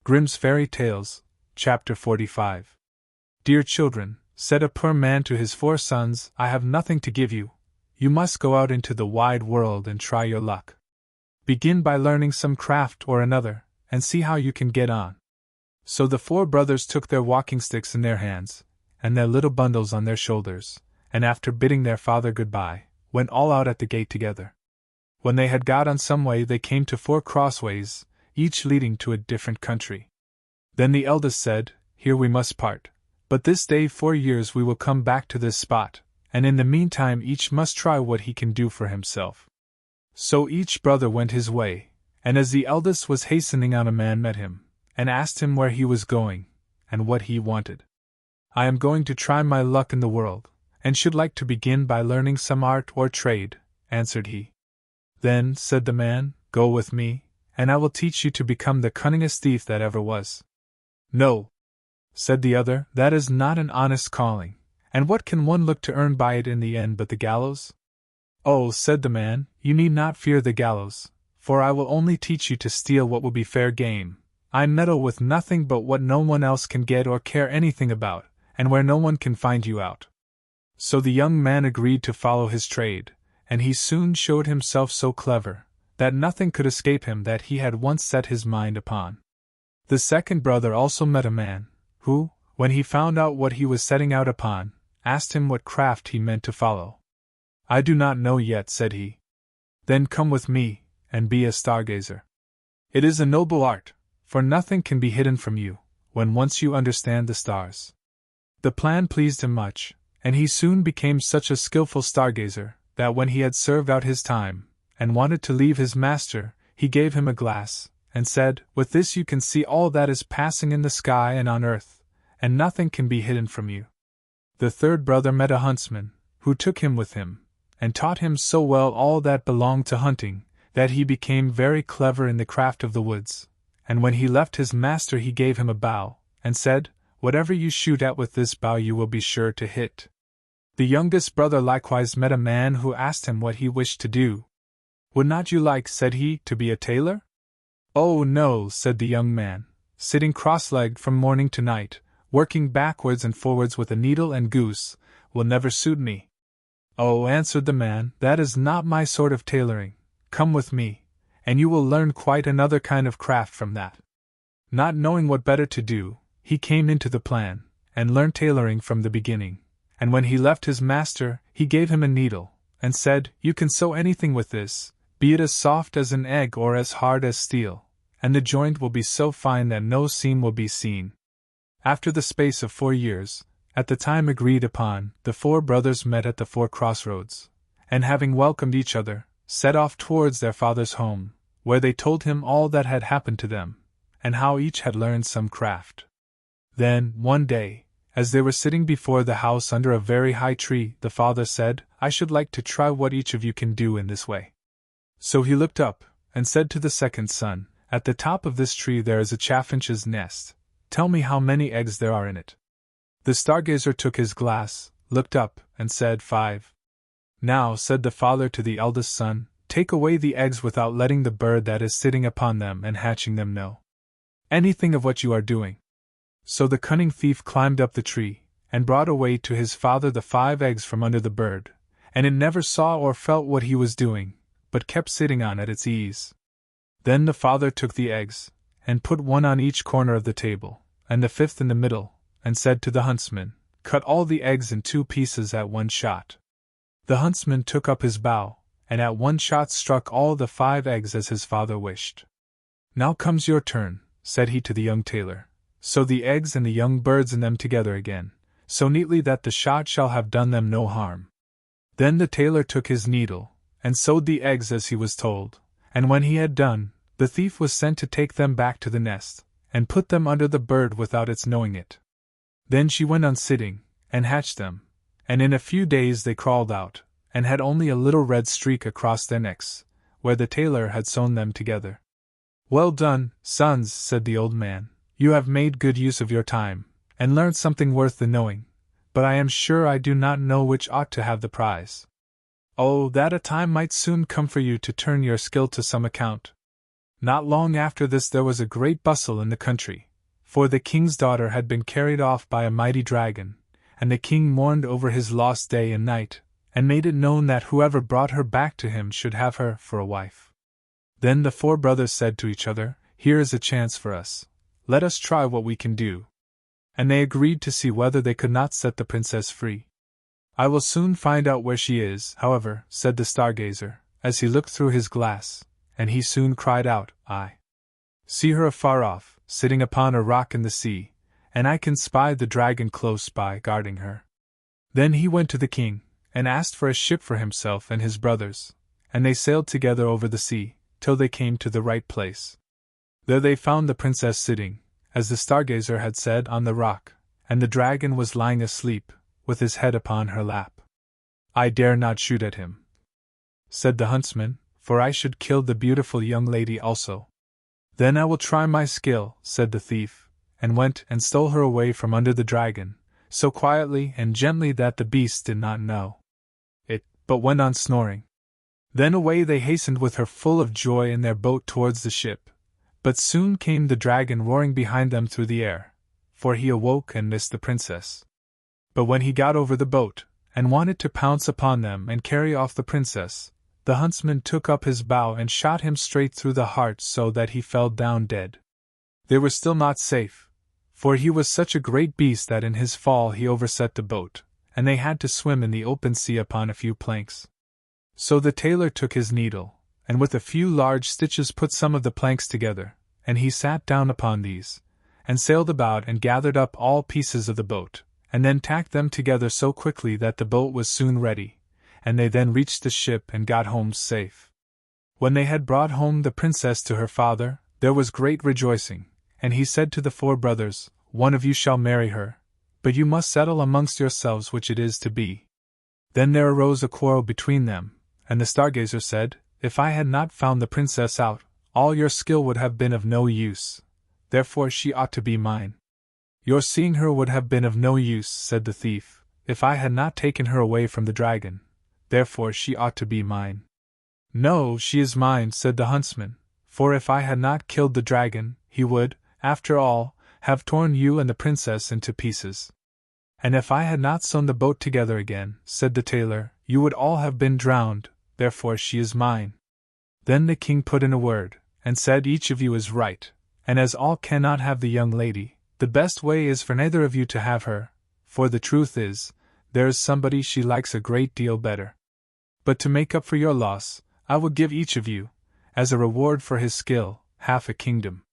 Grimm's Fairy Tales, Chapter 45. Dear children, said a poor man to his 4 sons, I have nothing to give you. You must go out into the wide world and try your luck. Begin by learning some craft or another, and see how you can get on. So the 4 brothers took their walking sticks in their hands, and their little bundles on their shoulders, and after bidding their father goodbye, went all out at the gate together. When they had got on some way, they came to 4 crossways, each leading to a different country. Then the eldest said, Here we must part, but this day 4 years we will come back to this spot, and in the meantime each must try what he can do for himself. So each brother went his way, and as the eldest was hastening on, a man met him, and asked him where he was going, and what he wanted. I am going to try my luck in the world, and should like to begin by learning some art or trade, answered he. Then, said the man, go with me, and I will teach you to become the cunningest thief that ever was. No, said the other, that is not an honest calling, and what can one look to earn by it in the end but the gallows? Oh, said the man, you need not fear the gallows, for I will only teach you to steal what will be fair game. I meddle with nothing but what no one else can get or care anything about, and where no one can find you out. So the young man agreed to follow his trade, and he soon showed himself so clever, that nothing could escape him that he had once set his mind upon. The second brother also met a man, who, when he found out what he was setting out upon, asked him what craft he meant to follow. I do not know yet, said he. Then come with me, and be a stargazer. It is a noble art, for nothing can be hidden from you, when once you understand the stars. The plan pleased him much, and he soon became such a skillful stargazer, that when he had served out his time, and wanted to leave his master, he gave him a glass, and said, With this you can see all that is passing in the sky and on earth, and nothing can be hidden from you. The third brother met a huntsman, who took him with him, and taught him so well all that belonged to hunting, that he became very clever in the craft of the woods, and when he left his master he gave him a bow, and said, Whatever you shoot at with this bow you will be sure to hit. The youngest brother likewise met a man who asked him what he wished to do. Would not you like, said he, to be a tailor? Oh no, said the young man, sitting cross-legged from morning to night, working backwards and forwards with a needle and goose, will never suit me. Oh, answered the man, that is not my sort of tailoring. Come with me, and you will learn quite another kind of craft from that. Not knowing what better to do, he came into the plan, and learned tailoring from the beginning, and when he left his master, he gave him a needle, and said, You can sew anything with this, be it as soft as an egg or as hard as steel, and the joint will be so fine that no seam will be seen. After the space of 4 years, at the time agreed upon, the 4 brothers met at the 4 crossroads, and having welcomed each other, set off towards their father's home, where they told him all that had happened to them, and how each had learned some craft. Then, one day, as they were sitting before the house under a very high tree, the father said, I should like to try what each of you can do in this way. So he looked up, and said to the second son, At the top of this tree there is a chaffinch's nest. Tell me how many eggs there are in it. The stargazer took his glass, looked up, and said, 5. Now, said the father to the eldest son, take away the eggs without letting the bird that is sitting upon them and hatching them know anything of what you are doing. So the cunning thief climbed up the tree, and brought away to his father the 5 eggs from under the bird, and it never saw or felt what he was doing, but kept sitting on at its ease. Then the father took the eggs, and put 1 on each corner of the table, and the 5th in the middle, and said to the huntsman, Cut all the eggs in 2 pieces at 1 shot. The huntsman took up his bow, and at 1 shot struck all the 5 eggs as his father wished. Now comes your turn, said he to the young tailor. Sew the eggs and the young birds in them together again, so neatly that the shot shall have done them no harm. Then the tailor took his needle, and sewed the eggs as he was told, and when he had done, the thief was sent to take them back to the nest, and put them under the bird without its knowing it. Then she went on sitting, and hatched them, and in a few days they crawled out, and had only a little red streak across their necks, where the tailor had sewn them together. Well done, sons, said the old man. You have made good use of your time, and learned something worth the knowing, but I am sure I do not know which ought to have the prize. Oh, that a time might soon come for you to turn your skill to some account. Not long after this there was a great bustle in the country, for the king's daughter had been carried off by a mighty dragon, and the king mourned over his lost day and night, and made it known that whoever brought her back to him should have her for a wife. Then the 4 brothers said to each other, "Here is a chance for us. Let us try what we can do." And they agreed to see whether they could not set the princess free. "I will soon find out where she is, however," said the Stargazer, as he looked through his glass, and he soon cried out, "I see her afar off, sitting upon a rock in the sea, and I can spy the dragon close by, guarding her." Then he went to the king, and asked for a ship for himself and his brothers, and they sailed together over the sea, till they came to the right place. There they found the princess sitting, as the Stargazer had said, on the rock, and the dragon was lying asleep, with his head upon her lap. "I dare not shoot at him," said the huntsman, "for I should kill the beautiful young lady also." "Then I will try my skill," said the thief, and went and stole her away from under the dragon, so quietly and gently that the beast did not know it, but went on snoring. Then away they hastened with her full of joy in their boat towards the ship, but soon came the dragon roaring behind them through the air, for he awoke and missed the princess. But when he got over the boat, and wanted to pounce upon them and carry off the princess, the huntsman took up his bow and shot him straight through the heart so that he fell down dead. They were still not safe, for he was such a great beast that in his fall he overset the boat, and they had to swim in the open sea upon a few planks. So the tailor took his needle, and with a few large stitches put some of the planks together, and he sat down upon these, and sailed about and gathered up all pieces of the boat, and then tacked them together so quickly that the boat was soon ready, and they then reached the ship and got home safe. When they had brought home the princess to her father, there was great rejoicing, and he said to the 4 brothers, "One of you shall marry her, but you must settle amongst yourselves which it is to be." Then there arose a quarrel between them, and the Stargazer said, "If I had not found the princess out, all your skill would have been of no use, therefore she ought to be mine." "Your seeing her would have been of no use," said the thief, "if I had not taken her away from the dragon, therefore she ought to be mine." "No, she is mine," said the huntsman, "for if I had not killed the dragon, he would, after all, have torn you and the princess into pieces." "And if I had not sewn the boat together again," said the tailor, "you would all have been drowned, therefore she is mine." Then the king put in a word, and said, "Each of you is right, and as all cannot have the young lady, the best way is for neither of you to have her, for the truth is, there is somebody she likes a great deal better. But to make up for your loss, I will give each of you, as a reward for his skill, half a kingdom."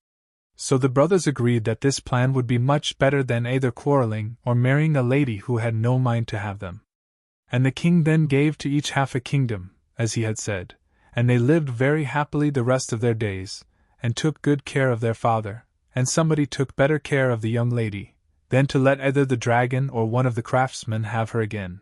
So the brothers agreed that this plan would be much better than either quarreling or marrying a lady who had no mind to have them. And the king then gave to each half a kingdom, as he had said, and they lived very happily the rest of their days, and took good care of their father, and somebody took better care of the young lady, than to let either the dragon or one of the craftsmen have her again.